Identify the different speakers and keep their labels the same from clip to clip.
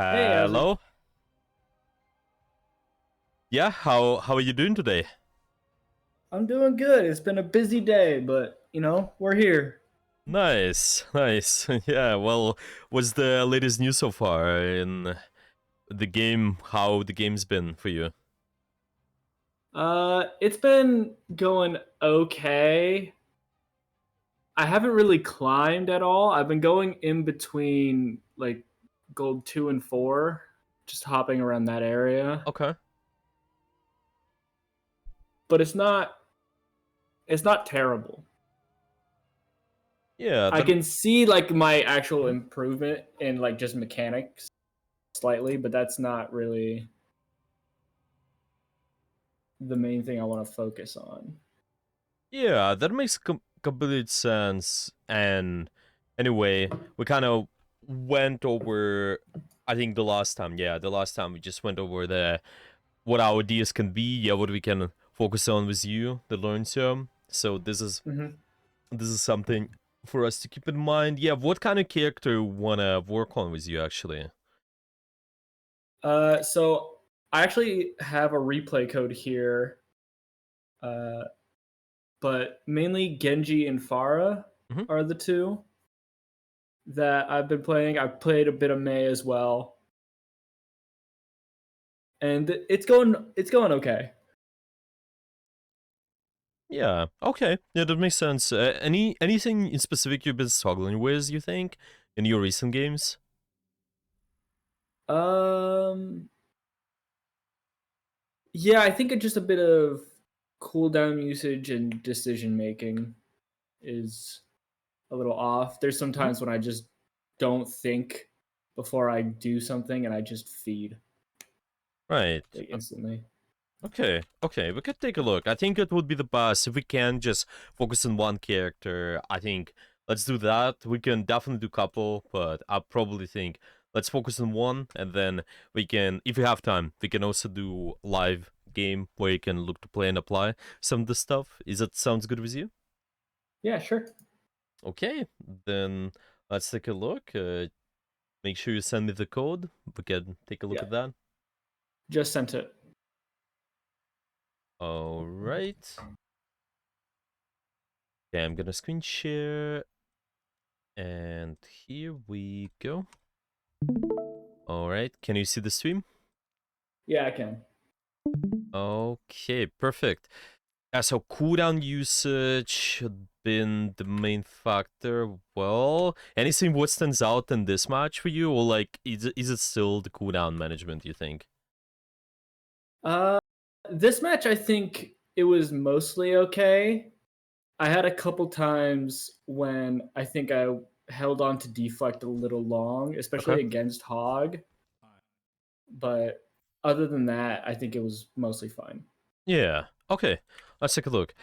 Speaker 1: Hey, how's it?
Speaker 2: Hello. Yeah, how are you doing today?
Speaker 1: I'm doing good. It's been a busy day, but we're here.
Speaker 2: Nice, nice. Yeah, well, what's the latest news so far in the game? How the game's been for you?
Speaker 1: It's been going okay. I haven't really climbed at all. I've been going in between like gold 2 and 4, just hopping around that area.
Speaker 2: Okay.
Speaker 1: But it's not terrible.
Speaker 2: Yeah,
Speaker 1: I
Speaker 2: that
Speaker 1: can see like my actual improvement in like just mechanics slightly, but that's not really the main thing I want to focus on.
Speaker 2: yeah, that makes complete sense. And anyway, we kind of went over I think the last time we just went over the what our ideas can be, yeah, what we can focus on with you, the learn term. So
Speaker 1: Mhm.
Speaker 2: this is something for us to keep in mind. Yeah, what kind of character you wanna work on with you actually?
Speaker 1: So I actually have a replay code here, uh, but mainly Genji and Farah
Speaker 2: Hmm.
Speaker 1: are the two that I've been playing. I've played a bit of Mei as well, and it's going okay.
Speaker 2: Yeah. Okay. Yeah, that makes sense. Anything in specific you've been struggling with? You think in your recent games?
Speaker 1: Um, yeah, I think it's just a bit of cooldown usage and decision making is a little off. There's some
Speaker 2: Mhm.
Speaker 1: times when I just don't think before I do something, and I just feed
Speaker 2: Right.
Speaker 1: like instantly.
Speaker 2: Okay. Okay. We could take a look. I think it would be the best if we can just focus on one character. I think let's do that. We can definitely do couple, but I probably think let's focus on one, and then we can, if we have time, we can also do live game where you can look to play and apply some of the stuff. Is that sounds good with you?
Speaker 1: Yeah, sure.
Speaker 2: Okay, then let's take a look. Make sure you send me the code. We can take a look
Speaker 1: Yeah,
Speaker 2: at that.
Speaker 1: just sent it.
Speaker 2: All right. Okay, I'm gonna screen share, and here we go. All right, can you see the stream?
Speaker 1: Yeah, I can.
Speaker 2: Okay, perfect. Yeah, so cooldown usage had been the main factor. Well, anything what stands out in this match for you, or like, is it still the cooldown management? You think?
Speaker 1: Uh, this match, I think it was mostly okay. I had a couple times when I think I held on to deflect a little long,
Speaker 2: Okay.
Speaker 1: especially against Hog. But other than that, I think it was mostly fine.
Speaker 2: Yeah. Okay. Let's take a look.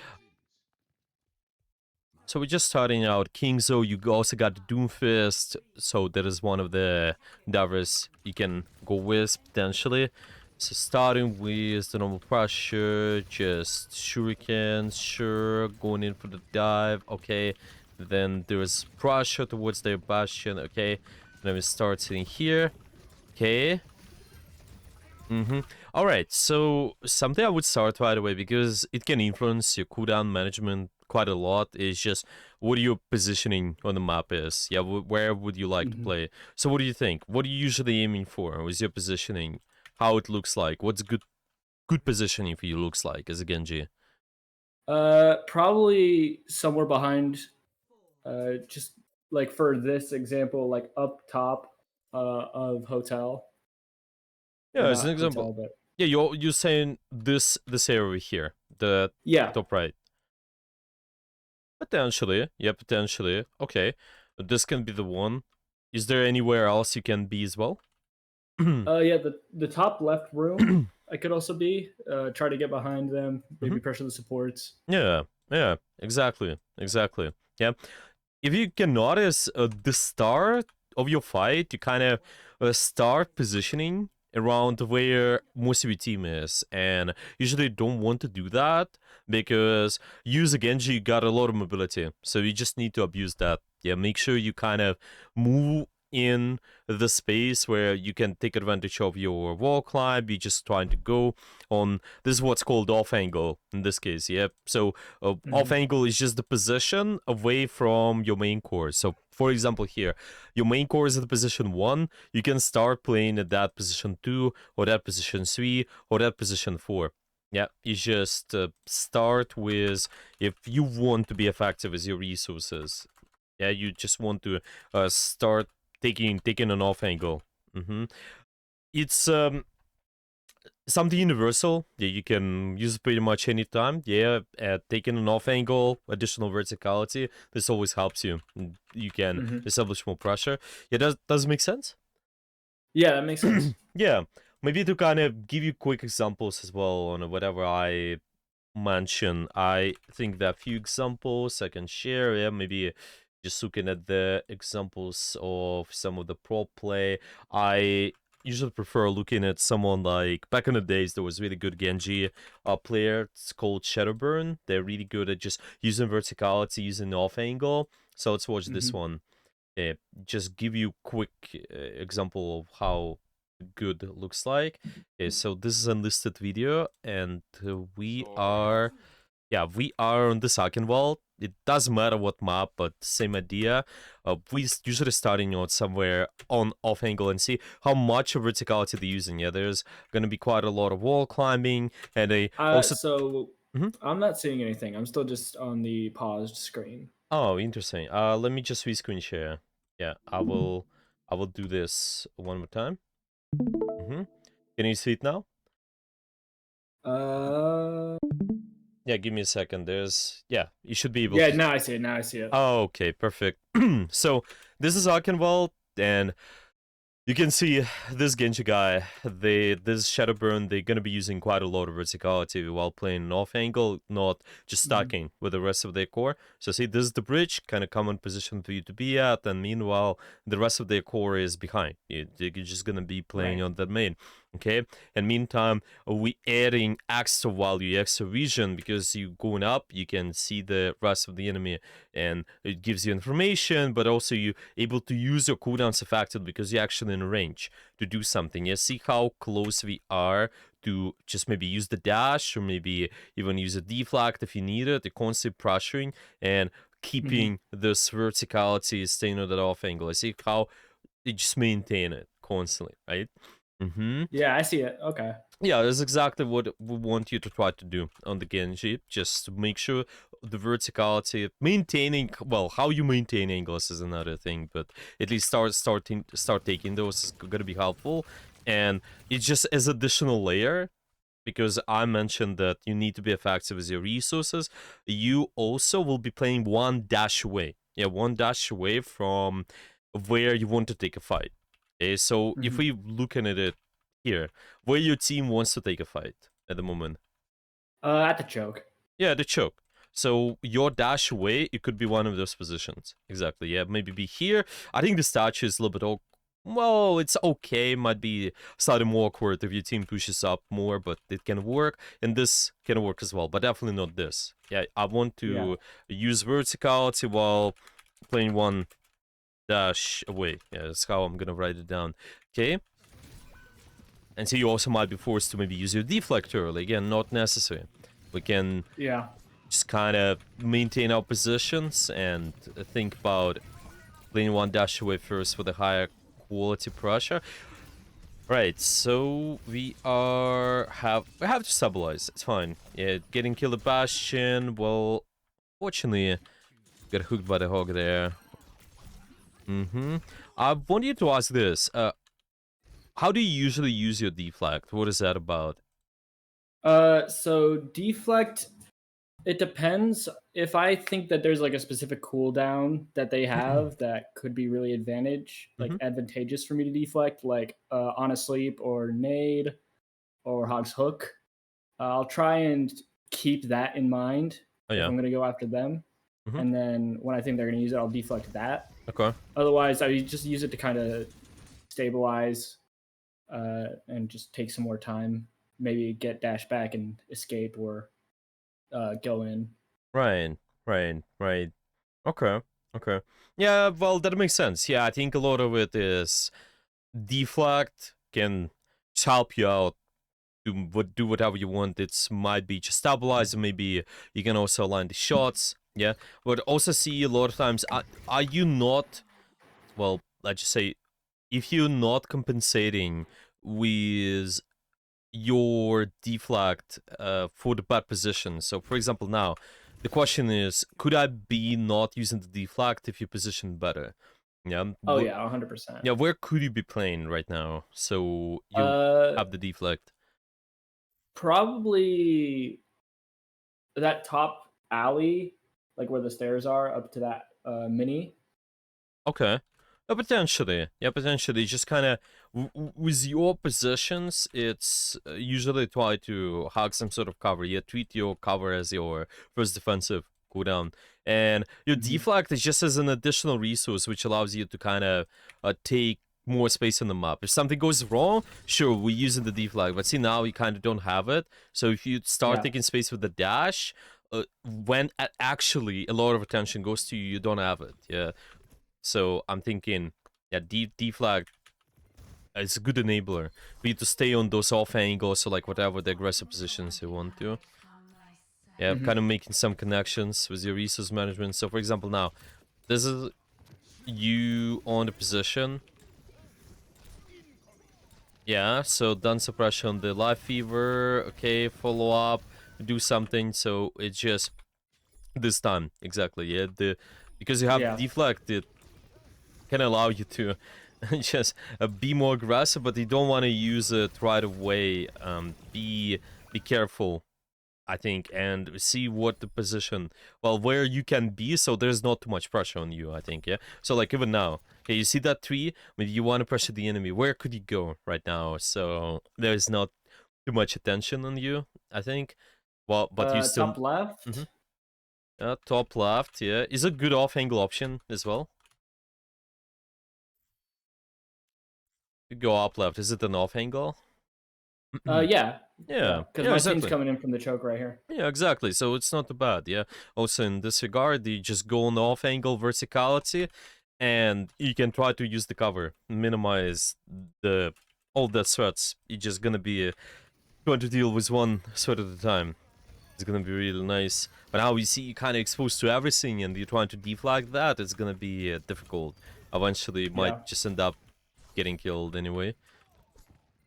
Speaker 2: So we're just starting out. Kingzo, you also got the Doomfist, so that is one of the endeavors you can go with potentially. So starting with the normal pressure, just shurikens, sure, going in for the dive, okay. Then there's pressure towards their bastion, okay. Then we start sitting here, okay. All right, so something I would start right away because it can influence your cooldown management quite a lot. Is just what your positioning on the map is. Yeah, where would you like to
Speaker 1: Mhm.
Speaker 2: play? So, what do you think? What are you usually aiming for? With your positioning, how it looks like? What's good positioning for you looks like as a Genji?
Speaker 1: Probably somewhere behind. Just like for this example, like up top of hotel, or
Speaker 2: Yeah, as an
Speaker 1: not
Speaker 2: example.
Speaker 1: hotel, but
Speaker 2: Yeah, you're saying this area here, the
Speaker 1: yeah.
Speaker 2: top right. Potentially, yeah, potentially. Okay, this can be the one. Is there anywhere else you can be as well? Mhm.
Speaker 1: Yeah, the top left room I could also be. Try to get behind them, maybe pressure the supports.
Speaker 2: Yeah, yeah, exactly, exactly. Yeah, if you can notice, the start of your fight, you kind of start positioning around where most of your team is, and usually don't want to do that because use a Genji got a lot of mobility, so you just need to abuse that. Yeah, make sure you kind of move in the space where you can take advantage of your wall climb. You're just trying to go on, this is what's called off angle in this case, yeah. So off angle is just the position away from your main core. So for example here, your main core is at position 1, you can start playing at that position 2, or that position 3, or that position 4. Yeah, you just start with, if you want to be effective with your resources, yeah, you just want to start taking an off angle. It's something universal. Yeah, you can use it pretty much anytime. Yeah, taking an off angle, additional verticality. This always helps you. You can establish more pressure. Yeah, does it make sense?
Speaker 1: Yeah, that makes sense.
Speaker 2: Yeah, maybe to kind of give you quick examples as well on whatever I mention. I think there are a few examples I can share. Yeah, maybe just looking at the examples of some of the pro play. I usually prefer looking at someone like, back in the days there was really good Genji player. It's called Shadowburn. They're really good at just using verticality, using the off angle. So let's watch this one. Just give you quick example of how good looks like. So this is a listed video, and we are on the second wall. It doesn't matter what map, but same idea. We usually starting out somewhere on off angle and see how much of verticality they're using. Yeah, there's gonna be quite a lot of wall climbing, and they also.
Speaker 1: So I'm not seeing anything. I'm still just on the paused screen.
Speaker 2: Oh, interesting. Let me just screen share. Yeah, I will do this one more time. Can you see it now? Yeah, give me a second. There's, yeah, you should be able
Speaker 1: Yeah,
Speaker 2: to.
Speaker 1: now I see it. Now I see it.
Speaker 2: Oh, okay, perfect. So this is Arkenwald, and you can see this Genji guy, this Shadowburn, they're gonna be using quite a lot of verticality while playing an off angle, not just stacking with the rest of their core. So see, this is the bridge, kind of common position for you to be at, and meanwhile, the rest of their core is behind. You're just gonna be playing on the main, okay? And meantime, we adding extra value, extra vision, because you going up, you can see the rest of the enemy, and it gives you information, but also you able to use your cooldowns effectively because you're actually in range to do something. You see how close we are to just maybe use the dash, or maybe even use a deflect if you need it. They're constantly pressuring and keeping this verticality, staying on that off angle. I see how you just maintain it constantly, right?
Speaker 1: Yeah, I see it. Okay.
Speaker 2: Yeah, that's exactly what we want you to try to do on the Genji. Just to make sure the verticality, maintaining, well, how you maintain angles is another thing, but at least start taking those is gonna be helpful. And it's just as additional layer, because I mentioned that you need to be effective with your resources. You also will be playing one dash away. Yeah, one dash away from where you want to take a fight. Okay, so if we looking at it here, where your team wants to take a fight at the moment?
Speaker 1: At the choke.
Speaker 2: Yeah, the choke. So your dash away, it could be one of those positions. Exactly. Yeah, maybe be here. I think the statue is a little bit well, it's okay. Might be slightly more awkward if your team pushes up more, but it can work. And this can work as well, but definitely not this. Yeah, I want to use verticality while playing one dash away. Yeah, that's how I'm gonna write it down. Okay. And so you also might be forced to maybe use your deflect early. Again, not necessary. We can just kind of maintain our positions and think about playing one dash away first with a higher quality pressure. Right, so we have to stabilize. It's fine. Yeah, getting killed a Bastion. Well, fortunately, got hooked by the hog there. I want you to ask this. How do you usually use your deflect? What is that about?
Speaker 1: So deflect, it depends. If I think that there's like a specific cooldown that they have that could be really advantageous for me to deflect, like on a sleep or nade or Hog's Hook, I'll try and keep that in mind if I'm going to go after them. And then when I think they're going to use it, I'll deflect that.
Speaker 2: Okay.
Speaker 1: Otherwise, I just use it to kind of stabilize and just take some more time. Maybe get dash back and escape, or go in.
Speaker 2: Right. Okay. Okay. Yeah, well, that makes sense. Yeah, I think a lot of it is deflect can just help you out. Do whatever you want. It's might be just stabilizer. Maybe you can also align the shots. Yeah, but also see a lot of times. Are you not? Well, let's just say if you're not compensating with your deflect for the bad position. So, for example, now the question is, could I be not using the deflect if you position better? Yeah.
Speaker 1: Oh yeah, 100%.
Speaker 2: Yeah. Where could you be playing right now? So you
Speaker 1: Uh,
Speaker 2: have the deflect.
Speaker 1: Probably that top alley, like where the stairs are, up to that mini.
Speaker 2: Okay. Potentially. Yeah, potentially. Just kind of with your positions, it's usually try to hug some sort of cover. You treat your cover as your first defensive cooldown. And your
Speaker 1: Mhm.
Speaker 2: deflect is just as an additional resource which allows you to kind of take more space on the map. If something goes wrong, sure, we're using the deflect. But see, now you kind of don't have it. So if you start
Speaker 1: Yeah.
Speaker 2: taking space with the dash, when actually a lot of attention goes to you, you don't have it. Yeah. So I'm thinking, yeah, deflag is a good enabler for you to stay on those off angles, so like whatever the aggressive positions you want to. Yeah,
Speaker 1: Hmm.
Speaker 2: kind of making some connections with your resource management. So for example, now this is you on the position. Yeah, so done suppression on the live fever. Okay, follow up, do something. So it's just this time exactly. Yeah, because you have
Speaker 1: Yeah.
Speaker 2: deflect, it can allow you to just be more aggressive, but you don't want to use it right away. Be careful, I think, and see what the position, well, where you can be, so there's not too much pressure on you, I think, yeah? So, like, even now, okay, you see that tree? Maybe you want to pressure the enemy. Where could you go right now? So, there's not too much attention on you, I think. Well, but you still...
Speaker 1: Top left.
Speaker 2: Mhm. Top left, yeah. Is a good off-angle option as well. You go up left. Is it an off angle?
Speaker 1: Yeah. Yeah.
Speaker 2: Yeah,
Speaker 1: Because
Speaker 2: yeah,
Speaker 1: my team's
Speaker 2: exactly.
Speaker 1: coming in from the choke right here.
Speaker 2: Yeah, exactly. So it's not too bad. Yeah. Also, in this regard, you just go on the off angle verticality, and you can try to use the cover, minimize the all the threats. You're just gonna be trying to deal with one threat at a time. It's gonna be really nice. But now you see you kind of exposed to everything, and you're trying to deflag that. It's gonna be difficult. Eventually, you might
Speaker 1: Yeah.
Speaker 2: just end up getting killed anyway.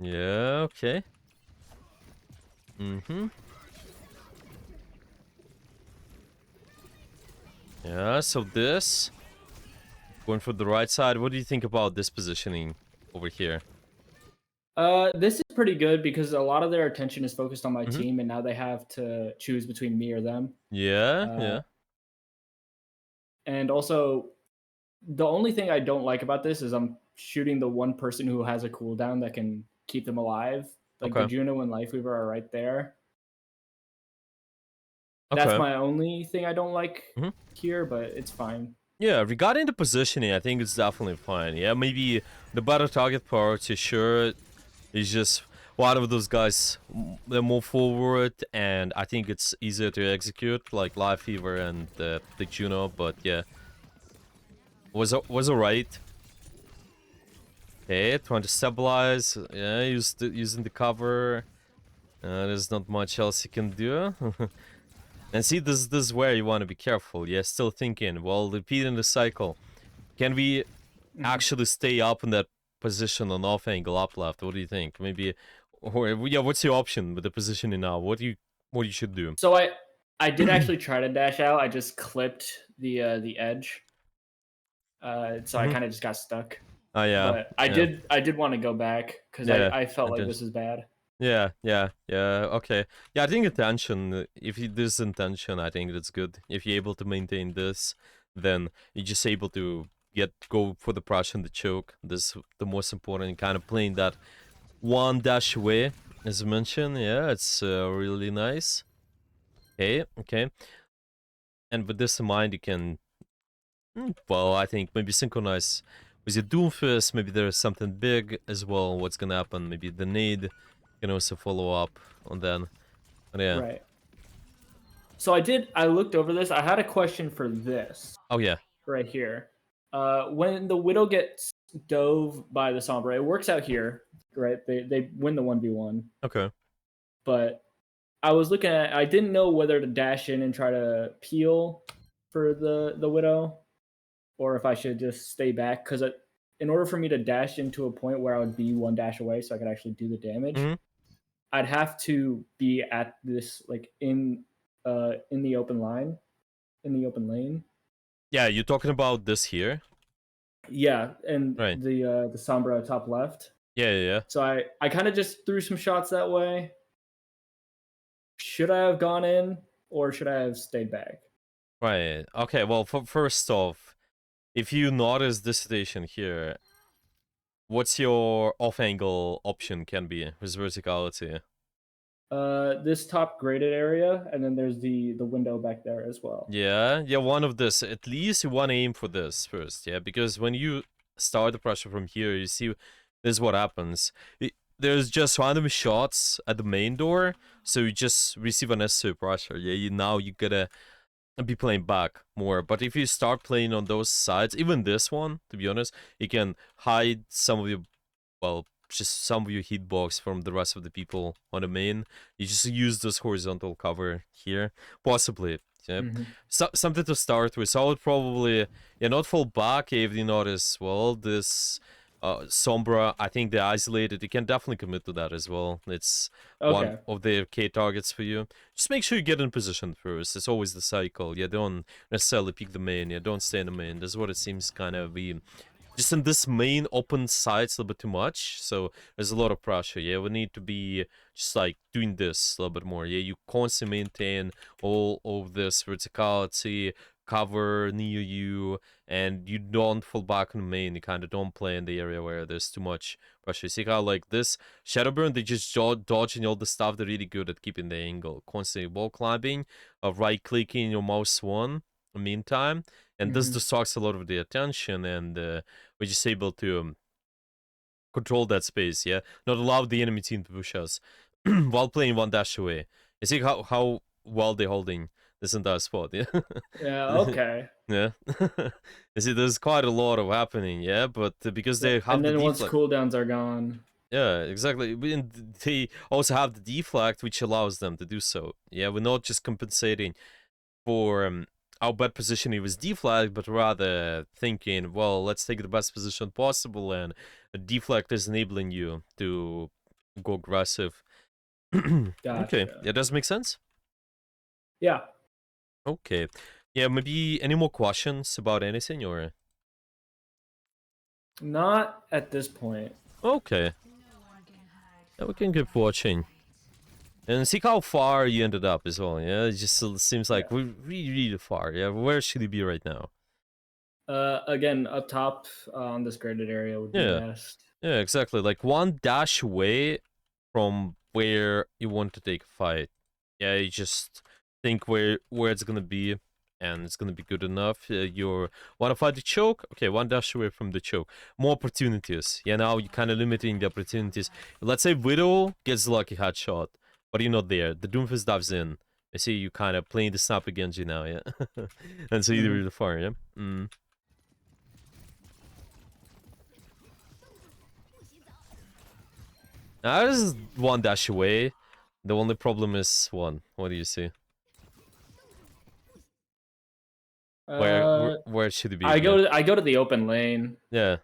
Speaker 2: Yeah. Okay. Mm-hmm. Yeah, so this, going for the right side, what do you think about this positioning over here?
Speaker 1: This is pretty good because a lot of their attention is focused on my
Speaker 2: Mm-hmm.
Speaker 1: team, and now they have to choose between me or them.
Speaker 2: Yeah,
Speaker 1: Uh,
Speaker 2: yeah.
Speaker 1: and also, the only thing I don't like about this is I'm shooting the one person who has a cooldown that can keep them alive. Like the
Speaker 2: Okay,
Speaker 1: Juno and Lifeweaver are right there. That's
Speaker 2: okay.
Speaker 1: my only thing I don't like
Speaker 2: Mm-hmm.
Speaker 1: here, but it's fine.
Speaker 2: Yeah, regarding the positioning, I think it's definitely fine. Yeah, maybe the better target priority, sure, is just one of those guys, they're more forward, and I think it's easier to execute, like Live Fever and the Juno, but yeah, was alright. Okay, trying to stabilize, yeah, using the cover. There's not much else you can do. And see, this is where you want to be careful. Yeah, still thinking, well, repeating the cycle. Can we
Speaker 1: Mhm.
Speaker 2: actually stay up in that position on off angle up left? What do you think? Maybe, or yeah, what's your option with the positioning now? What you should do?
Speaker 1: So I did actually try to dash out. I just clipped the edge, so I
Speaker 2: Hmm.
Speaker 1: kind of just got stuck.
Speaker 2: Oh yeah,
Speaker 1: But I
Speaker 2: yeah,
Speaker 1: did want to go back because
Speaker 2: yeah.
Speaker 1: I felt like
Speaker 2: Attention.
Speaker 1: this is bad.
Speaker 2: Yeah, yeah, yeah. Okay. Yeah, I think attention. If you, this intention, I think that's good. If you're able to maintain this, then you're just able to go for the brush and the choke. This the most important. Kind of playing that one dash away, as mentioned. Yeah, it's really nice. Okay, okay. And with this in mind, you can, well, I think maybe synchronize with your Doomfist. Maybe there's something big as well. What's gonna happen? Maybe the nade can also follow up on that. But yeah.
Speaker 1: Right. So I looked over this. I had a question for this,
Speaker 2: Oh yeah.
Speaker 1: right here. When the Widow gets dove by the Sombra, it works out here, right? They win the 1v1.
Speaker 2: Okay.
Speaker 1: But I was looking at, I didn't know whether to dash in and try to peel for the Widow, or if I should just stay back, because in order for me to dash into a point where I would be one dash away so I could actually do the damage, I'd have to be at this like in the open line, in the open lane.
Speaker 2: Yeah, you're talking about this here?
Speaker 1: Yeah, and
Speaker 2: Right.
Speaker 1: the Sombra top left.
Speaker 2: Yeah.
Speaker 1: So I kind of just threw some shots that way. Should I have gone in, or should I have stayed back?
Speaker 2: Right. Okay, well, first off, if you notice this situation here, what's your off-angle option can be with verticality?
Speaker 1: This top graded area, and then there's the window back there as well.
Speaker 2: Yeah, one of this. At least you want to aim for this first, yeah? Because when you start the pressure from here, you see this is what happens. There's just random shots at the main door, so you just receive unnecessary pressure. Yeah, now you gotta be playing back more. But if you start playing on those sides, even this one, to be honest, you can hide some of your, well, just some of your hitbox from the rest of the people on the main. You just use this horizontal cover here, possibly. Yeah. Something to start with. So I would probably, not fall back if you notice, well, this Sombra, I think they're isolated. You can definitely commit to that as well. It's one of the K targets for you. Just make sure you get in position first. It's always the cycle. Yeah, don't necessarily pick the main. Yeah, don't stay in the main. That's what it seems kind of be. Just in this main open side, it's a little bit too much, so there's a lot of pressure. Yeah, we need to be just like doing this a little bit more. Yeah, you constantly maintain all of this verticality, cover near you, and you don't fall back on the main. You kind of don't play in the area where there's too much pressure. See how like this Shadowburn, they just dodging all the stuff. They're really good at keeping the angle, constantly wall climbing, right clicking your mouse one. In the meantime, and this distracts a lot of the attention, and we're just able to control that space, yeah? Not allow the enemy team to push us while playing one dash away. You see how well they're holding this entire spot, yeah?
Speaker 1: Yeah, okay.
Speaker 2: Yeah. You see, there's quite a lot of happening, yeah? But because they have
Speaker 1: and then
Speaker 2: the
Speaker 1: once
Speaker 2: deflect...
Speaker 1: cooldowns are gone.
Speaker 2: Yeah, exactly. And they also have the deflect, which allows them to do so. Yeah, we're not just compensating for our bad position he was deflagged, but rather thinking, well, let's take the best position possible, and a deflect is enabling you to go aggressive.
Speaker 1: Gotcha.
Speaker 2: Okay, yeah, does it make sense?
Speaker 1: Yeah.
Speaker 2: Okay. Yeah, maybe any more questions about anything, or?
Speaker 1: Not at this point.
Speaker 2: Okay. Yeah, we can keep watching. And see how far you ended up as well, yeah? It just seems like we're really, really far, yeah? Where should he be right now?
Speaker 1: Again, up top on this graded area would be best.
Speaker 2: Yeah, exactly. Like one dash away from where you want to take a fight. Yeah, you just think where it's gonna be, and it's gonna be good enough. You want to fight the choke? Okay, one dash away from the choke. More opportunities. Yeah, now you're kind of limiting the opportunities. Let's say Widow gets the lucky headshot, but you're not there. The Doomfist dives in. I see you kind of playing the snap against you now, yeah? And so you're really far, yeah? Now, this is one dash away. The only problem is one. What do you see? Where should it be?
Speaker 1: I go to the open lane.
Speaker 2: Yeah.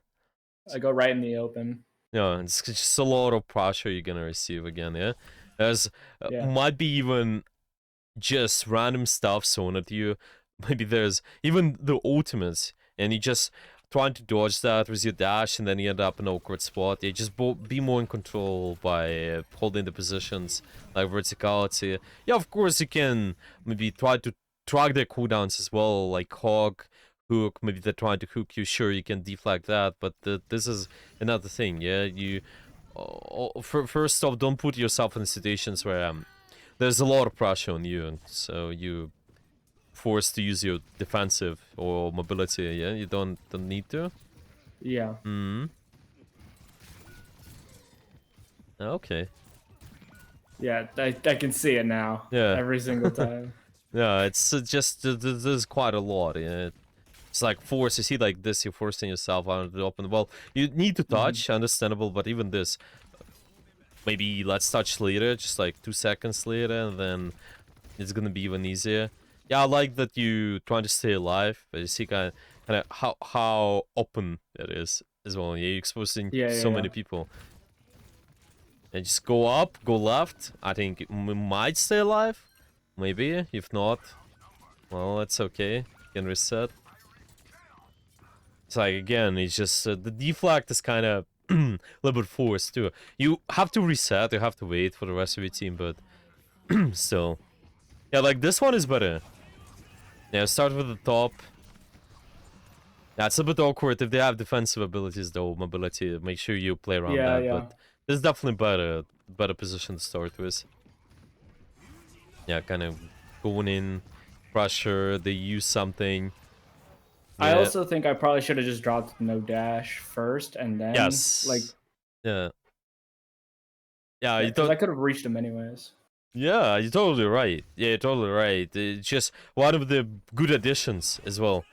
Speaker 1: I go right in the open.
Speaker 2: Yeah, it's just a lot of pressure you're gonna receive again, yeah? There's might be even just random stuff thrown at you. Maybe there's even the ultimates, and you just trying to dodge that with your dash, and then you end up in an awkward spot. You just be more in control by holding the positions, like verticality. Yeah, of course you can maybe try to track their cooldowns as well, like Hog, Hook. Maybe they're trying to hook you. Sure, you can deflect that, but this is another thing. Yeah, you first off, don't put yourself in situations where there's a lot of pressure on you, and so you forced to use your defensive or mobility. Yeah, you don't need to.
Speaker 1: Yeah.
Speaker 2: Okay.
Speaker 1: Yeah, I can see it now.
Speaker 2: Yeah.
Speaker 1: Every single time.
Speaker 2: Yeah, it's just there's quite a lot. Yeah. It's like force. You see, like this, you're forcing yourself out of the open. Well, you need to touch, understandable, but even this, maybe let's touch later, just like 2 seconds later, and then it's gonna be even easier. Yeah, I like that you trying to stay alive, but you see kind of how open it is as well. Yeah, you're exposing
Speaker 1: Yeah, yeah,
Speaker 2: so
Speaker 1: yeah.
Speaker 2: many people. And just go up, go left. I think we might stay alive. Maybe. If not, well, that's okay. Can reset. It's like, again, it's just the deflect is kind of a little bit forced too. You have to reset, you have to wait for the rest of your team, but still. Yeah, like this one is better. Yeah, start with the top. Yeah, it's a bit awkward if they have defensive abilities though, mobility. Make sure you play around
Speaker 1: Yeah,
Speaker 2: that,
Speaker 1: yeah.
Speaker 2: but this is definitely better position to start with. Yeah, kind of going in, pressure, they use something.
Speaker 1: I
Speaker 2: Yeah,
Speaker 1: also think I probably should have just dropped no dash first and then like,
Speaker 2: yes. Yeah. Yeah,
Speaker 1: yeah,
Speaker 2: you
Speaker 1: because I
Speaker 2: thought.
Speaker 1: could have reached him anyways.
Speaker 2: Yeah, you're totally right. Yeah, you're totally right. It's just one of the good additions as well.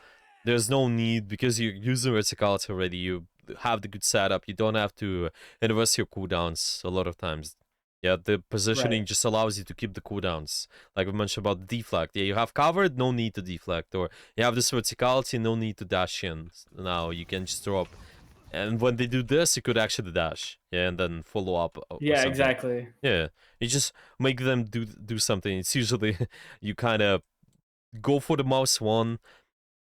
Speaker 2: There's no need because you're using verticality already. You have the good setup. You don't have to invest your cooldowns a lot of times. Yeah, the
Speaker 1: Right.
Speaker 2: positioning just allows you to keep the cooldowns. Like we mentioned about deflect. Yeah, you have covered, no need to deflect. Or you have this verticality, no need to dash in. Now you can just drop. And when they do this, you could actually dash. Yeah, and then follow up or
Speaker 1: Yeah,
Speaker 2: something.
Speaker 1: exactly.
Speaker 2: Yeah, you just make them do something. It's usually you kind of go for the mouse one,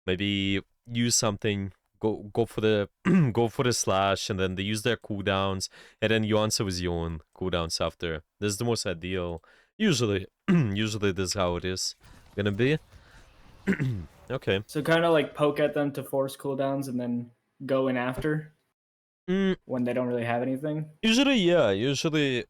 Speaker 2: maybe use something, go for the go for the slash, and then they use their cooldowns, and then you answer with your own cooldowns after. This is the most ideal. Usually, usually this is how it is gonna be. Okay.
Speaker 1: So kind of like poke at them to force cooldowns and then go in after
Speaker 2: Mm,
Speaker 1: when they don't really have anything.
Speaker 2: usually, yeah. Usually,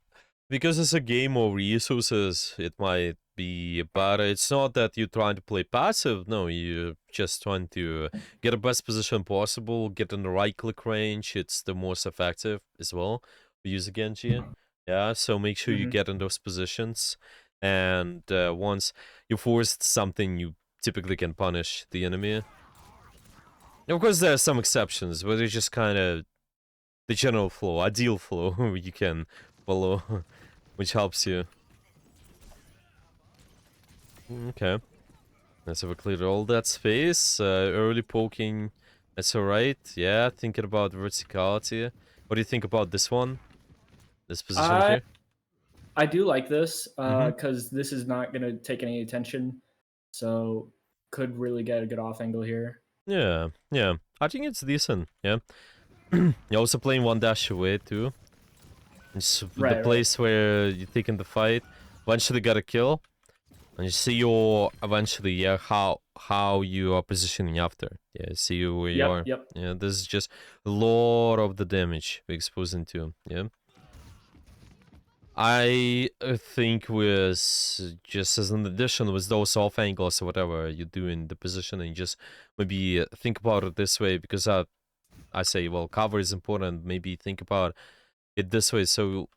Speaker 2: because it's a game of resources, it might be better. It's not that you're trying to play passive. No, you're just trying to get the best position possible, get in the right click range. It's the most effective as well. We use a Genji. Yeah, so make sure you
Speaker 1: Hmm.
Speaker 2: get in those positions. And once you forced something, you typically can punish the enemy. Of course, there are some exceptions, but it's just kind of the general flow, ideal flow you can follow, which helps you. Okay. Let's have a clear all that space. Early poking, that's alright. Yeah, thinking about verticality. What do you think about this one? This position
Speaker 1: I
Speaker 2: here?
Speaker 1: I do like this
Speaker 2: Mm-hmm.
Speaker 1: because this is not gonna take any attention, so could really get a good off angle here.
Speaker 2: Yeah, yeah. I think it's decent, yeah. You're also playing one dash away too. It's the
Speaker 1: Right, right.
Speaker 2: place where you're taking the fight. Eventually got a kill. And you see your eventually, yeah, how you are positioning after. Yeah, see you where you
Speaker 1: Yep,
Speaker 2: are.
Speaker 1: yep.
Speaker 2: Yeah, this is just a lot of the damage we're exposing to. Yeah. I think with just as an addition with those off angles or whatever you do in the positioning, just maybe think about it this way because I say, well, cover is important. Maybe think about it this way. So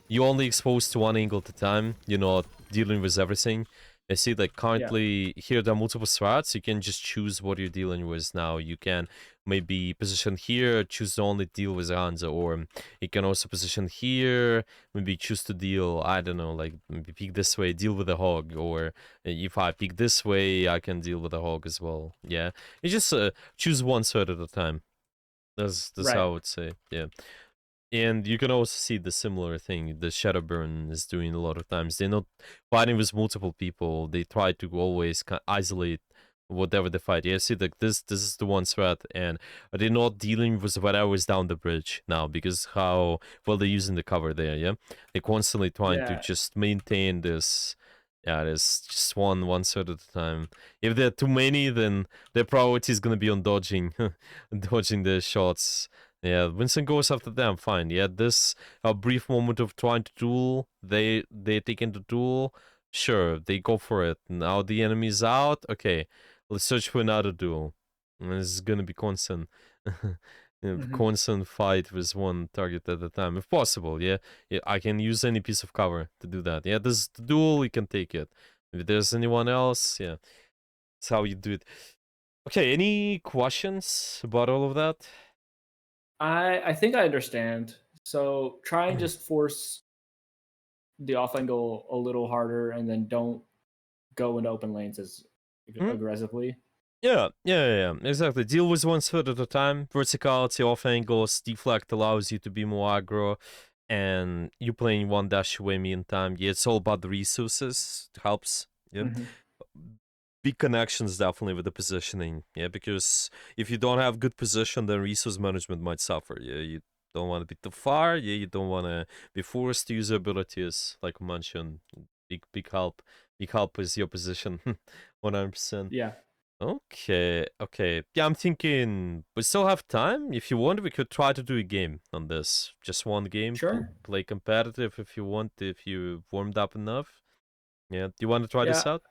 Speaker 2: you're only exposed to one angle at a time. You're not dealing with everything. I see, like,
Speaker 1: Yeah.
Speaker 2: currently here there are multiple strats. You can just choose what you're dealing with now. You can maybe position here, choose to only deal with Hanzo, or you can also position here, maybe choose to deal, I don't know, like maybe peek this way, deal with the hog, or if I peek this way, I can deal with the hog as well. Yeah, you just choose one strat at a time. That's
Speaker 1: Right.
Speaker 2: how I would say. Yeah. And you can also see the similar thing the Shadowburn is doing a lot of times. They're not fighting with multiple people. They try to always isolate whatever they fight. Yeah, see, like this is the one threat, and they're not dealing with whatever's down the bridge now because how well they're using the cover there. Yeah, they're constantly trying to
Speaker 1: Yeah.
Speaker 2: just maintain this. Yeah, there's just one threat at a time. If there are too many, then their priority is gonna be on dodging, dodging the shots. Yeah, Vincent goes after them, fine. Yeah, this a brief moment of trying to duel, they taking the duel, sure, they go for it. Now the enemy's out, okay, let's search for another duel. And this is gonna be constant,
Speaker 1: Hmm.
Speaker 2: constant fight with one target at a time, if possible. Yeah, yeah, I can use any piece of cover to do that. Yeah, this is the duel, you can take it. If there's anyone else, yeah, that's how you do it. Okay, any questions about all of that?
Speaker 1: I think I understand. So try and just force the off angle a little harder, and then don't go into open lanes as
Speaker 2: Hmm?
Speaker 1: aggressively.
Speaker 2: Yeah, exactly. Deal with one foot at a time. Verticality, off angles, deflect allows you to be more aggro, and you playing one dash away meantime. Yeah, it's all about the resources. It helps. Yeah.
Speaker 1: Hmm.
Speaker 2: Big connections definitely with the positioning. Yeah, because if you don't have good position, then resource management might suffer. Yeah, you don't want to be too far. Yeah, you don't want to be forced to use your abilities, like mentioned. Big help. Big help is your position. 100%.
Speaker 1: Yeah.
Speaker 2: Okay. Yeah, I'm thinking we still have time. If you want, we could try to do a game on this. Just one game.
Speaker 1: Sure.
Speaker 2: Play competitive if you want, if you warmed up enough. Yeah. Do you want to try this
Speaker 1: Yeah.
Speaker 2: out?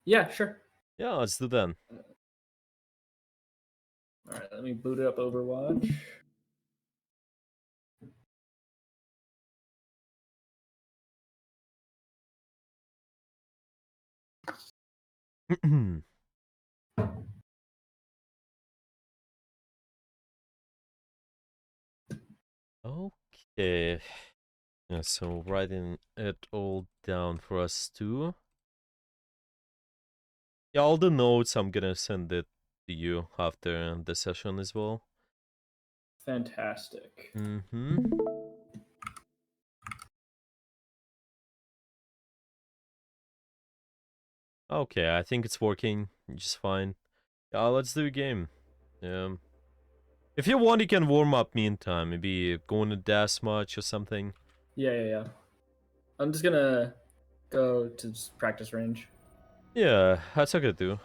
Speaker 1: Yeah. Sure.
Speaker 2: Yeah, let's do that.
Speaker 1: All right. Let me boot it up Overwatch.
Speaker 2: Okay. Yeah, so writing it all down for us too. Yeah, all the notes, I'm gonna send it to you after the session as well.
Speaker 1: Fantastic.
Speaker 2: Mm-hmm. Okay, I think it's working just fine. Yeah, let's do a game. If you want, you can warm up meantime. Maybe go in a death match or something.
Speaker 1: Yeah. I'm just gonna go to practice range.
Speaker 2: Yeah, that's okay too.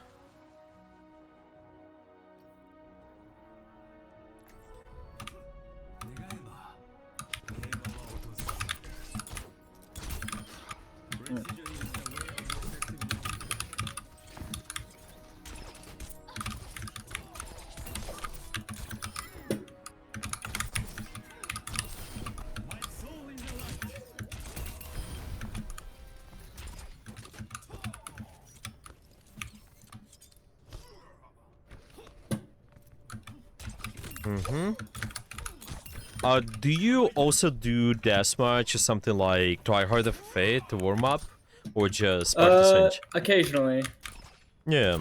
Speaker 2: Mm-hmm. Do you also do deathmatch or something like Try Hard of Fate to warm up, or just practice range?
Speaker 1: Occasionally.
Speaker 2: Yeah.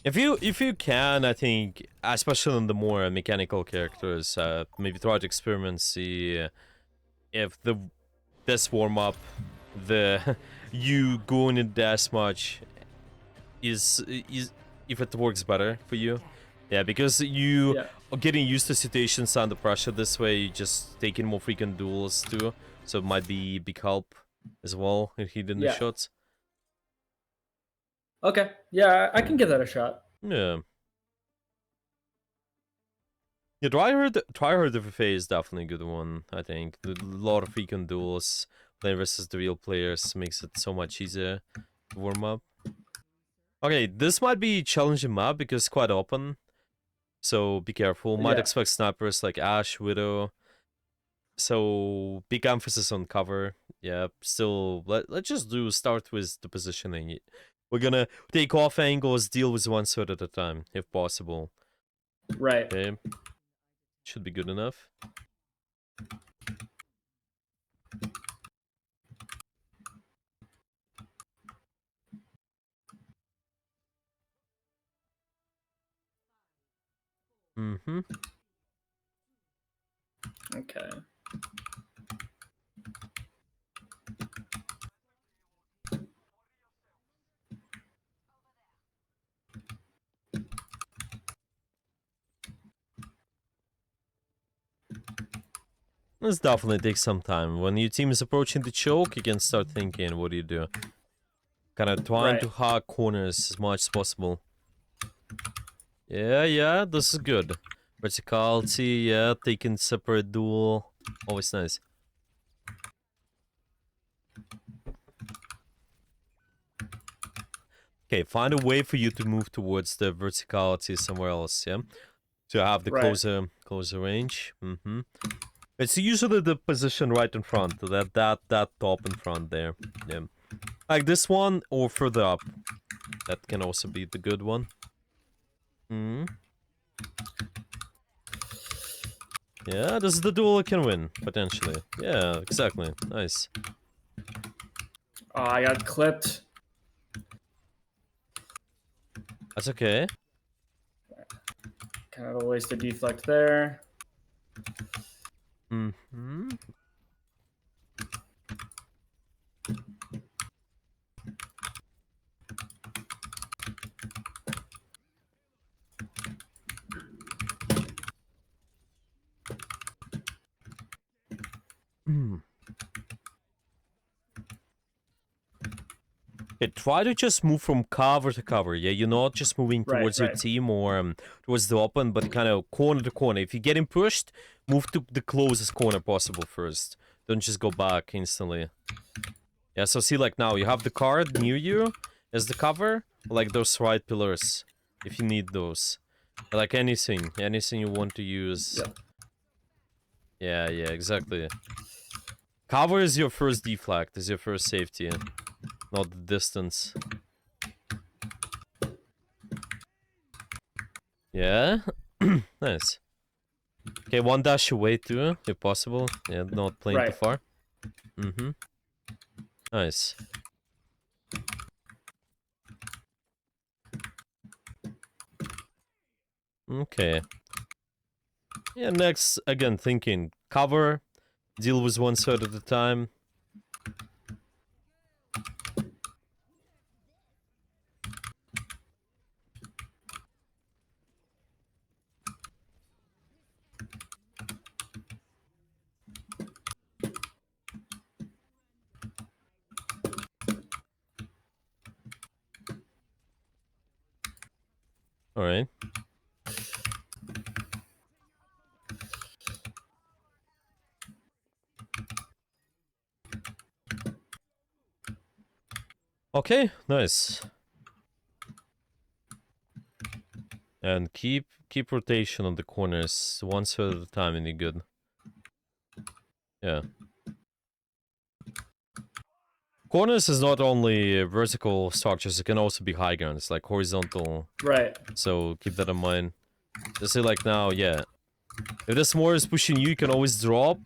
Speaker 2: If you can, I think, especially in the more mechanical characters, maybe try to experiment, see if this warm up, the you going in deathmatch is if it works better for you. Yeah, because you
Speaker 1: Yeah.
Speaker 2: are getting used to situations under pressure this way, you just taking more frequent duels too. So it might be big help as well in hitting the
Speaker 1: Yeah.
Speaker 2: shots.
Speaker 1: Okay. Yeah, I can give that a shot.
Speaker 2: Yeah. Yeah, try hard of a is definitely a good one, I think. A lot of frequent duels, playing versus the real players makes it so much easier to warm up. Okay, this might be a challenging map because it's quite open. So be careful. Might
Speaker 1: Yeah.
Speaker 2: expect snipers like Ash, Widow. So big emphasis on cover. Yeah, still let's just start with the positioning. We're gonna take off angles, deal with one sword at a time, if possible.
Speaker 1: Right.
Speaker 2: Okay. Should be good enough. Mm-hmm.
Speaker 1: Okay.
Speaker 2: This definitely takes some time. When your team is approaching the choke, you can start thinking, what do you do? Kind of trying
Speaker 1: Right.
Speaker 2: to hog corners as much as possible. Yeah, this is good. Verticality, yeah, taking separate duel. Always nice. Okay, find a way for you to move towards the verticality somewhere else, yeah? To have the
Speaker 1: Right.
Speaker 2: closer range. Mm-hmm. It's usually the position right in front, that top in front there. Yeah. Like this one or further up. That can also be the good one. Hmm. Yeah, this is the duel I can win, potentially. Yeah, exactly. Nice.
Speaker 1: Oh, I got clipped.
Speaker 2: That's okay.
Speaker 1: Kind of a wasted deflect there.
Speaker 2: Mm-hmm. Hmm. Okay, try to just move from cover to cover. Yeah, you're not just moving
Speaker 1: Right,
Speaker 2: towards your
Speaker 1: right.
Speaker 2: team or towards the open, but kind of corner to corner. If you're getting pushed, move to the closest corner possible first. Don't just go back instantly. Yeah, so see, like now, you have the card near you as the cover, like those right pillars, if you need those. Like anything you want to use.
Speaker 1: Yep.
Speaker 2: Yeah, exactly. Cover is your first deflect, is your first safety, not the distance. Yeah? Nice. Okay, one dash away too, if possible. Yeah, not playing too
Speaker 1: Right.
Speaker 2: far. Mm-hmm. Nice. Okay. Yeah, next, again, thinking. Cover, deal with one side at a time. Alright. Okay, nice. And keep rotation on the corners one side at a time and you're good. Yeah. Corners is not only vertical structures, it can also be high grounds, like horizontal.
Speaker 1: Right.
Speaker 2: So keep that in mind. Just say like now, yeah. If this more is pushing you, you can always drop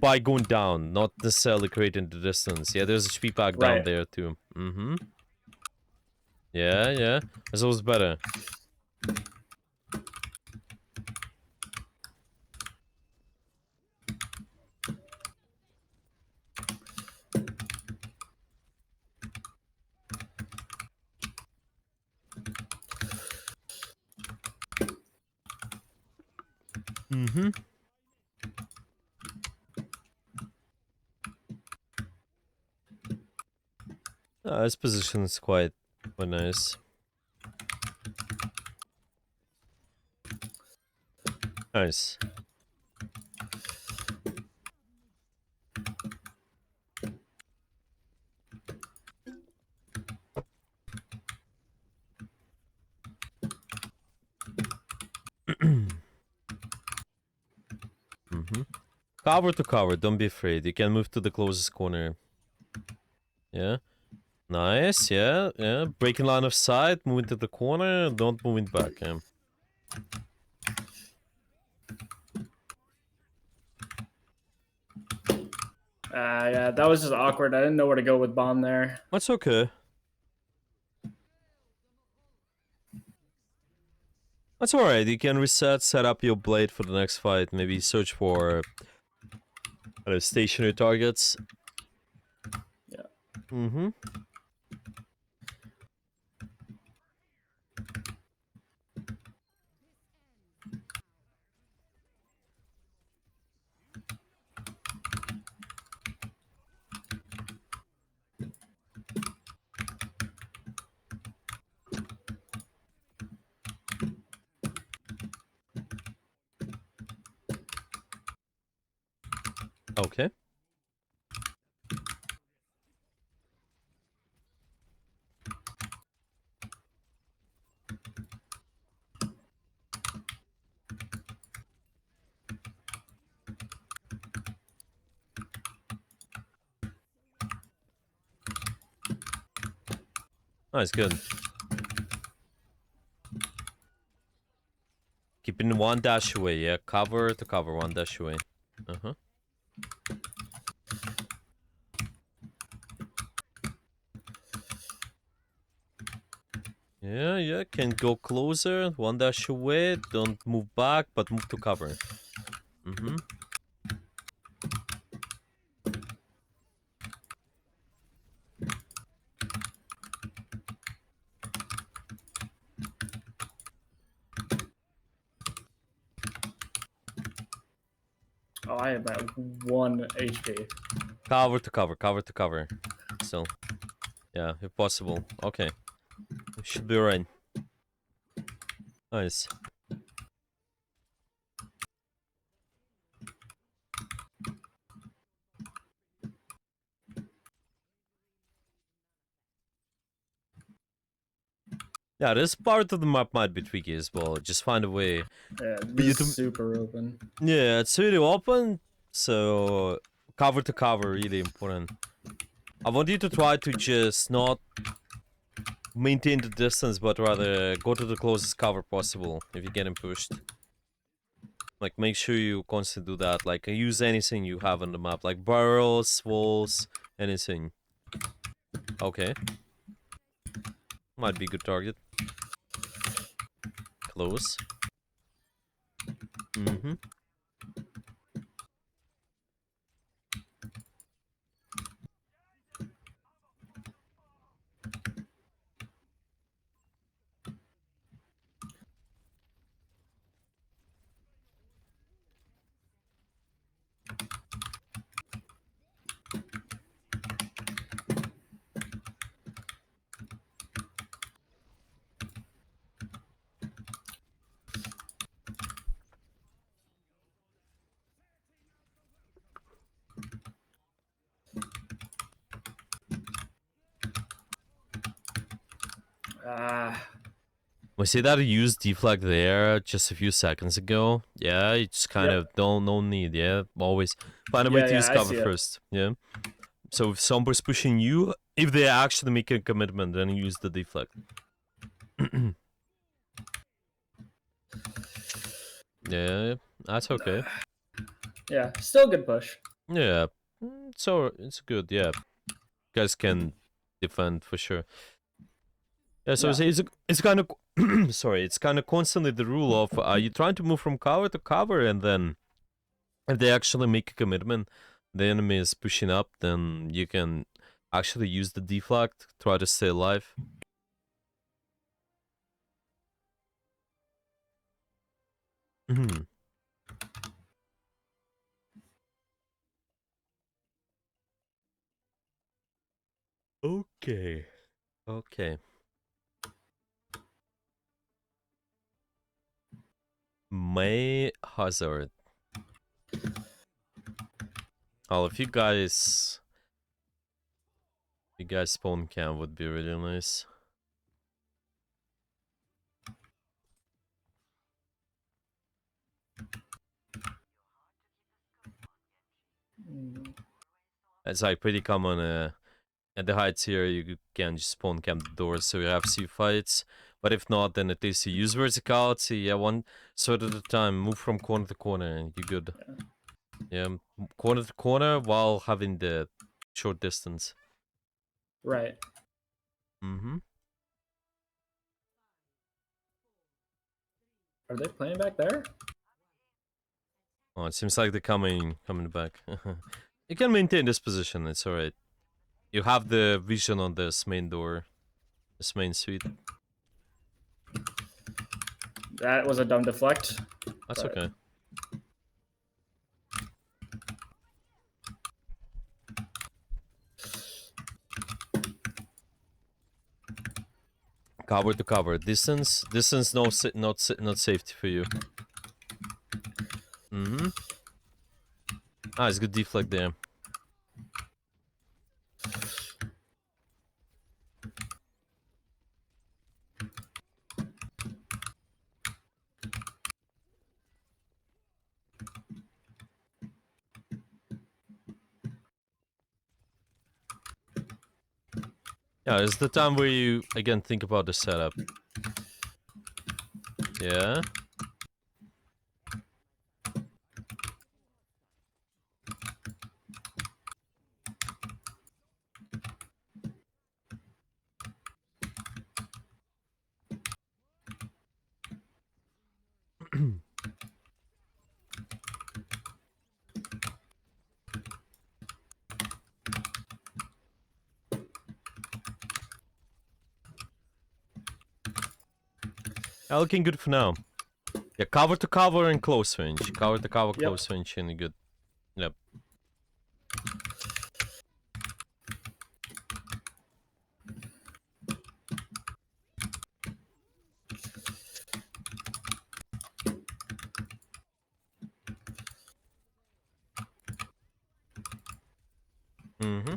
Speaker 2: by going down, not necessarily creating the distance. Yeah, there's a HP pack down
Speaker 1: Right.
Speaker 2: there too. Mm-hmm. Yeah. It's always better. Mm-hmm. This position is quite nice. Nice. Mm-hmm. Cover to cover, don't be afraid. You can move to the closest corner. Yeah. Nice, yeah. Breaking line of sight, moving to the corner, don't move it back. Yeah.
Speaker 1: Yeah, that was just awkward. I didn't know where to go with bomb there.
Speaker 2: That's okay. That's alright. You can reset, set up your blade for the next fight. Maybe search for stationary targets.
Speaker 1: Yeah.
Speaker 2: Mm-hmm. Okay. Nice, good. Keeping one dash away, yeah. Cover to cover, one dash away. Uh-huh. Yeah, can go closer, one dash away, don't move back, but move to cover. Mm-hmm.
Speaker 1: Oh, I am at 1 HP.
Speaker 2: Cover to cover, cover to cover. Still. Yeah, if possible. Okay. Should be right. Nice. Yeah, this part of the map might be tricky as well. Just find a way
Speaker 1: Yeah,
Speaker 2: for you
Speaker 1: this
Speaker 2: to...
Speaker 1: is super open.
Speaker 2: Yeah, it's really open, so cover to cover, really important. I want you to try to just not maintain the distance, but rather go to the closest cover possible if you're getting pushed. Like, make sure you constantly do that. Like, use anything you have on the map, like barrels, walls, anything. Okay. Might be a good target. Close. Mm-hmm.
Speaker 1: Ah,
Speaker 2: We see that you used deflect there just a few seconds ago. Yeah, you just kind
Speaker 1: yep.
Speaker 2: of no need. Yeah, always find a way
Speaker 1: Yeah,
Speaker 2: to
Speaker 1: yeah,
Speaker 2: use
Speaker 1: I
Speaker 2: cover
Speaker 1: see it.
Speaker 2: first. Yeah. So if somebody's pushing you, if they actually make a commitment, then use the deflect. Yeah, that's okay.
Speaker 1: Yeah, still good push.
Speaker 2: Yeah, so it's good. Yeah, guys can defend for sure. Yeah, so
Speaker 1: Yeah,
Speaker 2: it's kind of sorry, it's kind of constantly the rule of you trying to move from cover to cover, and then if they actually make a commitment, the enemy is pushing up, then you can actually use the deflect, try to stay alive. Hmm. Okay. Okay. May Hazard. Oh, if you guys spawn camp would be really nice.
Speaker 1: mm,
Speaker 2: It's like pretty common. At the heights here, you can just spawn camp the doors, so you have C fights. But if not, then at least you use verticality. Yeah, one sword at a time. Move from corner to corner, and you're good. Yeah, corner to corner while having the short distance.
Speaker 1: right.
Speaker 2: Mm-hmm.
Speaker 1: Are they playing back there?
Speaker 2: Oh, it seems like they're coming back. You can maintain this position. It's alright. You have the vision on this main door, this main suite.
Speaker 1: That was a dumb deflect.
Speaker 2: That's
Speaker 1: But
Speaker 2: okay. Cover to cover. Distance, no, not safety for you. Mm-hmm. Ah, it's good deflect there. Yeah, it's the time where you again think about the setup. Yeah. Yeah, looking good for now. Yeah, cover to cover and close range. Cover to cover,
Speaker 1: Yep.
Speaker 2: close range, and good. Yep. Mm-hmm.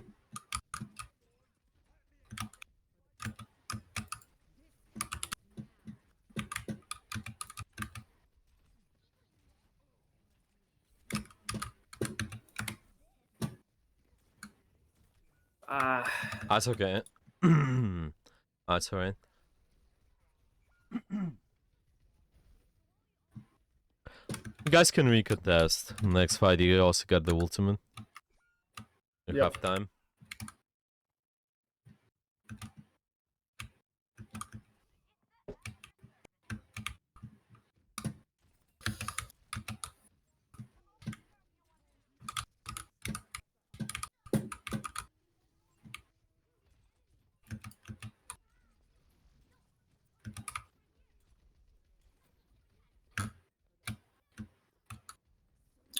Speaker 1: Ah,
Speaker 2: That's okay. That's alright. You guys can recontest. Next fight, you also got the ultimate. You
Speaker 1: yep.
Speaker 2: have time.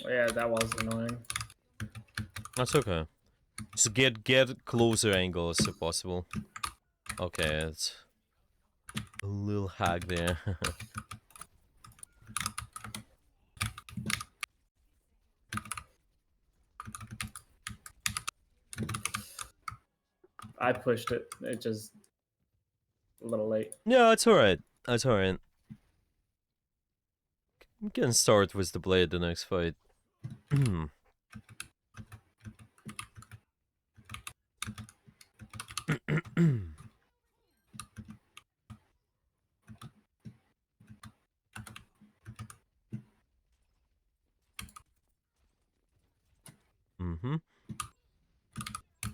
Speaker 1: Yeah, that was annoying.
Speaker 2: That's okay. Just get closer angles if possible. Okay, it's a little hack there.
Speaker 1: I pushed it. It just a little late.
Speaker 2: Yeah, it's alright. That's alright. We can start with the blade the next fight. Mm-hmm.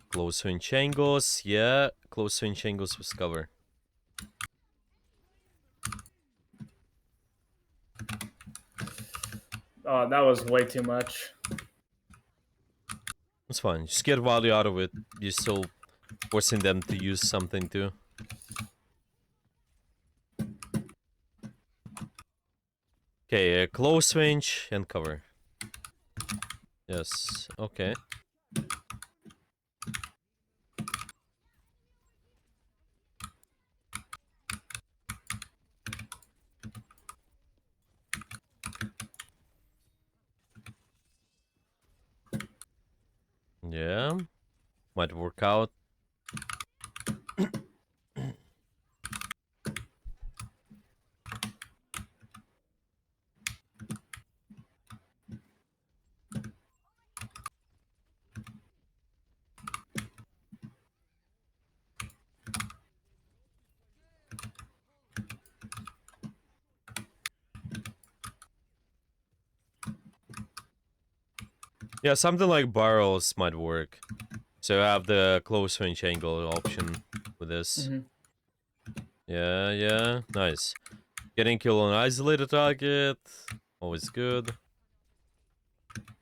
Speaker 2: Close range angles, yeah. Close range angles with cover.
Speaker 1: Oh, that was way too much.
Speaker 2: That's fine. Just get value out of it. You're still forcing them to use something too. Okay, close range and cover. Yes, okay. Yeah, might work out. Yeah, something like barrels might work. So I have the close range angle option with this.
Speaker 1: Mm-hmm.
Speaker 2: Yeah, yeah, nice. Getting kill on isolated target, always good.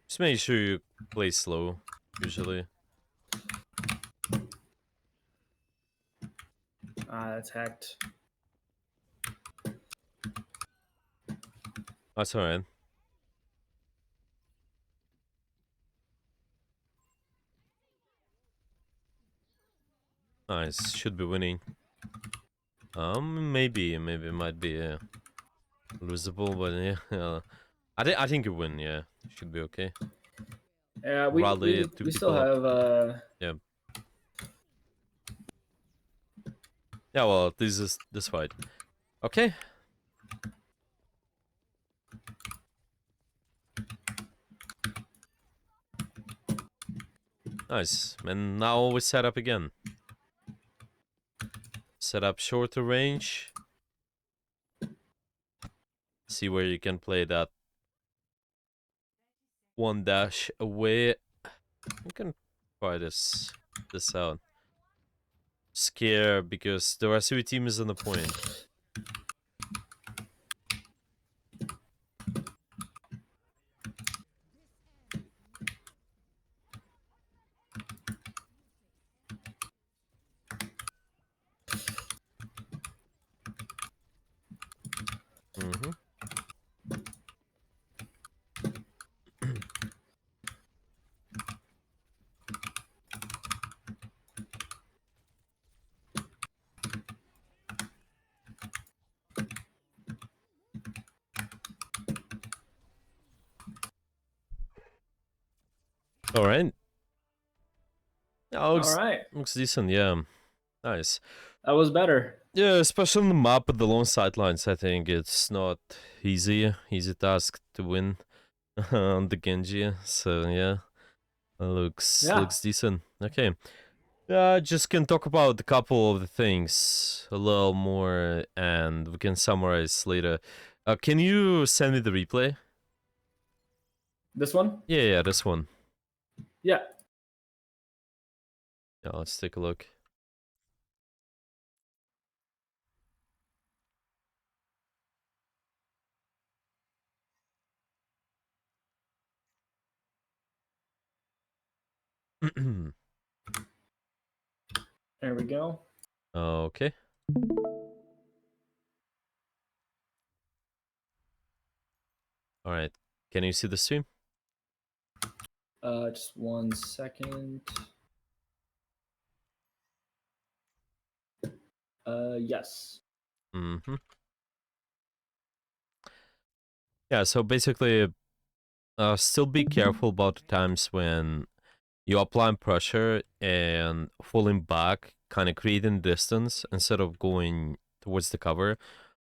Speaker 2: Just make sure you play slow, usually.
Speaker 1: Ah, that's hacked.
Speaker 2: That's alright. Nice, should be winning. Maybe it might be losable, but yeah. I think you win, yeah. Should be okay.
Speaker 1: Yeah,
Speaker 2: Rally two
Speaker 1: we still
Speaker 2: people up.
Speaker 1: have
Speaker 2: Yeah. Yeah, well, this is this fight. Okay. Nice. And now we set up again. set up shorter range. See where you can play that one dash away. You can try this out. Scare because the rest of your team is on the point. Mm-hmm. All right. Yeah,
Speaker 1: All right.
Speaker 2: looks decent. Yeah, nice.
Speaker 1: That was better.
Speaker 2: Yeah, especially on the map with the long sidelines. I think it's not easy task to win on the Genji. So yeah, looks decent. Okay. Just can talk about a couple of the things a little more, and we can summarize later. Can you send me the replay?
Speaker 1: This one?
Speaker 2: Yeah, this one.
Speaker 1: Yeah.
Speaker 2: Yeah, let's take a look.
Speaker 1: There we go.
Speaker 2: Okay. All right. Can you see the stream?
Speaker 1: Just 1 second. Yes.
Speaker 2: Mm-hmm. Yeah, so basically, still be careful about the times when you applying pressure and falling back, kind of creating distance instead of going towards the cover.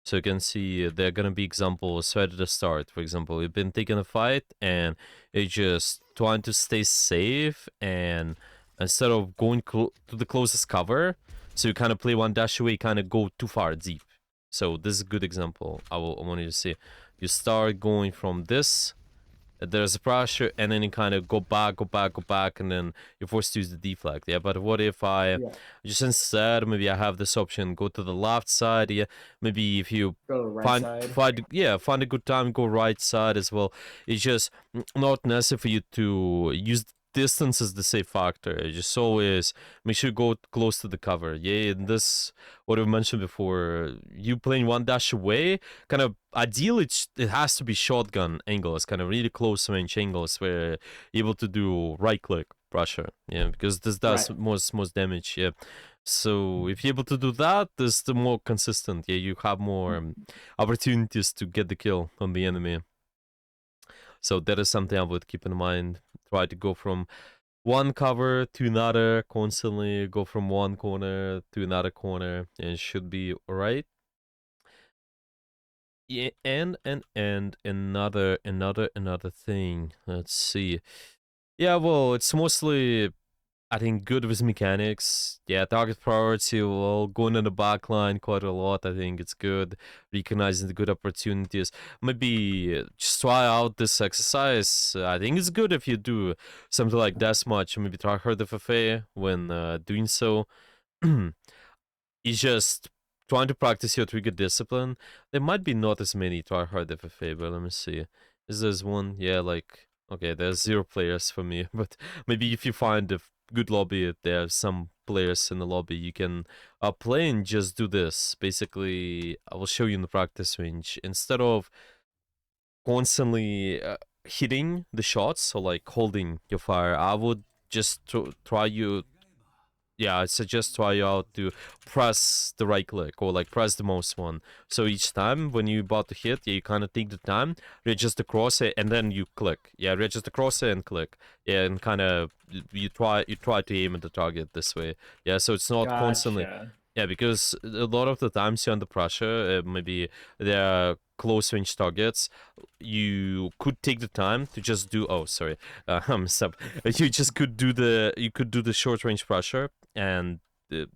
Speaker 2: So you can see there are gonna be examples right at the start. For example, you've been taking a fight and you're just trying to stay safe, and instead of going to the closest cover, so you kind of play one dash away, kind of go too far deep. So this is a good example. I want you to see. You start going from this, there's a pressure, and then you kind of go back, and then you're forced to use the deflect. Yeah, but what if I just instead, maybe I have this option, go to the left side. Yeah, maybe if you
Speaker 1: Go to the right side.
Speaker 2: find a good time, go right side as well. It's just not necessary for you to use distance as the safe factor. Just always make sure you go close to the cover. Yeah, and this, what we mentioned before, you playing one dash away, kind of ideally it has to be shotgun angles, kind of really close range angles where you're able to do right click pressure. Yeah, because this does most damage. Yeah. So if you're able to do that, this the more consistent. Yeah, you have more opportunities to get the kill on the enemy. So that is something I would keep in mind. Try to go from one cover to another constantly, go from one corner to another corner, and it should be alright. Yeah, and another thing. Let's see. Yeah, well, it's mostly, I think, good with mechanics. Yeah, target priority, well, going in the back line quite a lot. I think it's good. Recognizing the good opportunities. Maybe just try out this exercise. I think it's good if you do something like that much. Maybe try hard FFA when doing so. It's just trying to practice your trigger discipline. There might be not as many try hard FFA, but let me see. Is there one? Yeah, like, okay, there's 0 players for me, but maybe if you find a good lobby, there's some players in the lobby, you can play and just do this. Basically, I will show you in the practice range. Instead of constantly hitting the shots, so like holding your fire, I would just try you. Yeah, I suggest try you out to press the right click or like press the mouse one. So each time when you about to hit, yeah, you kind of take the time, readjust the crosshair, and then you click. Yeah, readjust the crosshair and click. Yeah, and kind of you try to aim at the target this way. Yeah, so it's not constantly. Yeah, because a lot of the times you're under pressure, maybe there are close range targets. You could take the time to just do. Oh, sorry, I'm sub. You just could do the short range pressure, and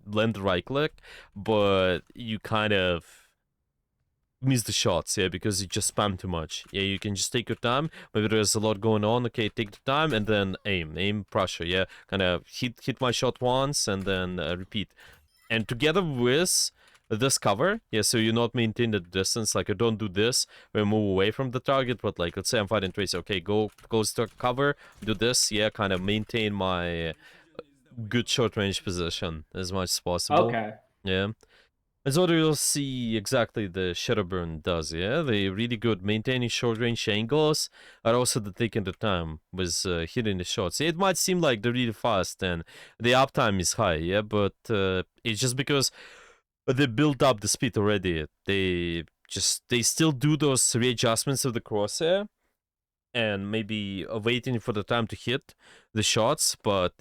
Speaker 2: land the right click, but you kind of miss the shots, yeah, because you just spam too much. Yeah, you can just take your time. Maybe there's a lot going on. Okay, take the time and then aim pressure. Yeah, kind of hit my shot once and then repeat. And together with this cover, yeah, so you not maintain the distance. Like, I don't do this where I move away from the target, but like, let's say I'm fighting Tracer. Okay, go close to cover, do this, yeah, kind of maintain my good short range position as much as possible.
Speaker 1: Okay.
Speaker 2: Yeah. And so you'll see exactly the Shadowburn does, yeah? They really good maintaining short range angles, and also the taking the time with hitting the shots. It might seem like they're really fast and the uptime is high, yeah, but it's just because they built up the speed already. They still do those readjustments of the crosshair and maybe waiting for the time to hit the shots, but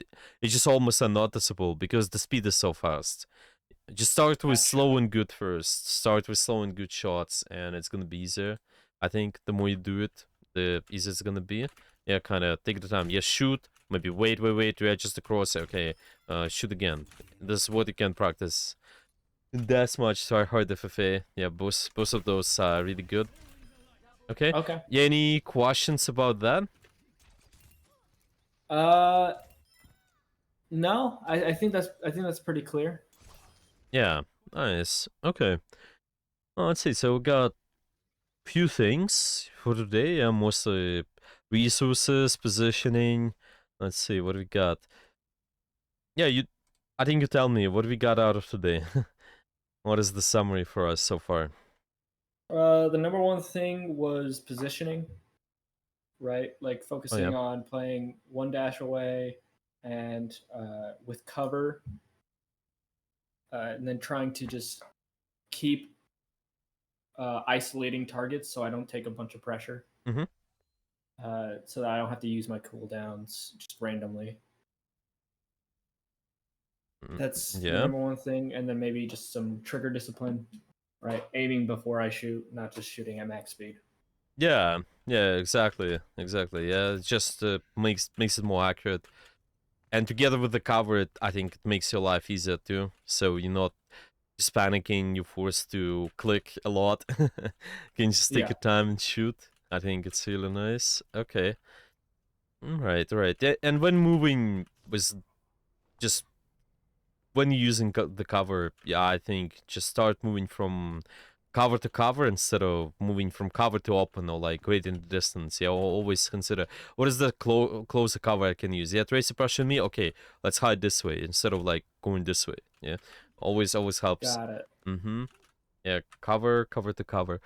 Speaker 2: it's just almost unnoticeable because the speed is so fast. Just start with
Speaker 1: Gotcha.
Speaker 2: slow and good first. Start with slow and good shots, and it's gonna be easier. I think the more you do it, the easier it's gonna be. Yeah, kind of take the time. Yeah, shoot. Maybe wait, readjust the crosshair. Okay, shoot again. This is what you can practice. That's much. So I heard FFA. Yeah, both of those are really good. Okay.
Speaker 1: Okay.
Speaker 2: Yeah, any questions about that?
Speaker 1: Uh, no, I think that's pretty clear.
Speaker 2: Yeah, nice. Okay. Let's see. So we got few things for today. Mostly resources, positioning. Let's see what we got. Yeah, you. I think you tell me what we got out of today. What is the summary for us so far?
Speaker 1: The number one thing was positioning, right? Like
Speaker 2: Oh yeah.
Speaker 1: focusing on playing one dash away and with cover, and then trying to just keep isolating targets so I don't take a bunch of pressure.
Speaker 2: Mm-hmm.
Speaker 1: So that I don't have to use my cooldowns just randomly. That's the
Speaker 2: Yeah.
Speaker 1: number one thing, and then maybe just some trigger discipline, right? Aiming before I shoot, not just shooting at max speed.
Speaker 2: Yeah. Yeah. Exactly. Exactly. Yeah. It just makes it more accurate. And together with the cover, I think it makes your life easier too. So you're not just panicking. You're forced to click a lot. You can just take
Speaker 1: Yeah,
Speaker 2: your time and shoot. I think it's really nice. Okay. Right, right. And when moving was just when you're using the cover, yeah, I think just start moving from cover to cover instead of moving from cover to open or like creating the distance. Yeah, always consider what is the closer cover I can use. Yeah, tracer pressure me. Okay, let's hide this way instead of like going this way. Yeah, always helps.
Speaker 1: got it.
Speaker 2: Mm-hmm. Yeah, cover to cover.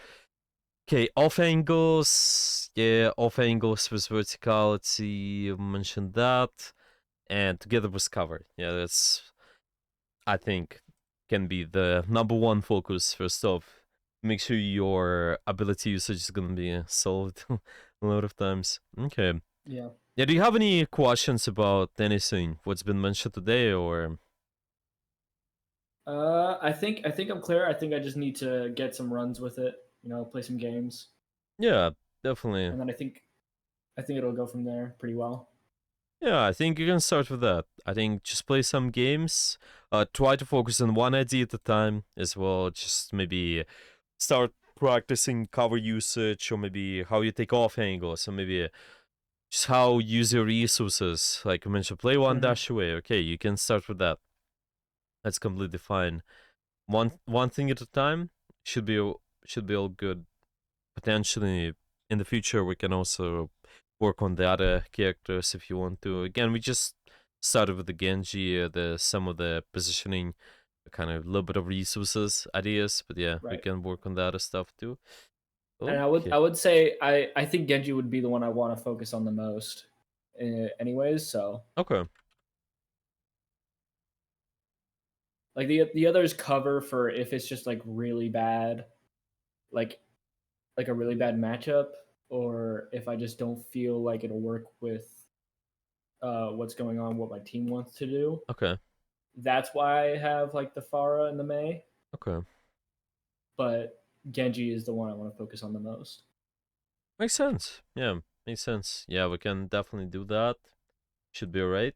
Speaker 2: Okay, off angles. Yeah, off angles with verticality. You mentioned that. And together with cover. Yeah, that's, I think, can be the number one focus first off. Make sure your ability usage is gonna be solved a lot of times. Okay.
Speaker 1: Yeah.
Speaker 2: Yeah, do you have any questions about anything what's been mentioned today or
Speaker 1: I think I'm clear. I think I just need to get some runs with it. You know, play some games,
Speaker 2: yeah, definitely.
Speaker 1: and then I think it'll go from there pretty well.
Speaker 2: Yeah, I think you can start with that. I think just play some games. Try to focus on one idea at a time as well. Just maybe start practicing cover usage or maybe how you take off angles or maybe just how you use your resources. Like you mentioned, play one
Speaker 1: Mm-hmm.
Speaker 2: dash away. Okay, you can start with that. That's completely fine. One thing at a time should be all good. Potentially in the future we can also work on the other characters if you want to. Again, we just started with the Genji, the some of the positioning, kind of a little bit of resources ideas, but yeah, we
Speaker 1: Right.
Speaker 2: can work on the other stuff too.
Speaker 1: And
Speaker 2: Okay.
Speaker 1: I would say I think Genji would be the one I want to focus on the most, anyways. So
Speaker 2: Okay.
Speaker 1: like the others cover for if it's just like really bad, like like a really bad matchup, or if I just don't feel like it'll work with what's going on, what my team wants to do.
Speaker 2: Okay.
Speaker 1: That's why I have like the Farah and the May,
Speaker 2: Okay.
Speaker 1: but Genji is the one I want to focus on the most.
Speaker 2: Makes sense. Yeah, makes sense. Yeah, we can definitely do that. Should be alright.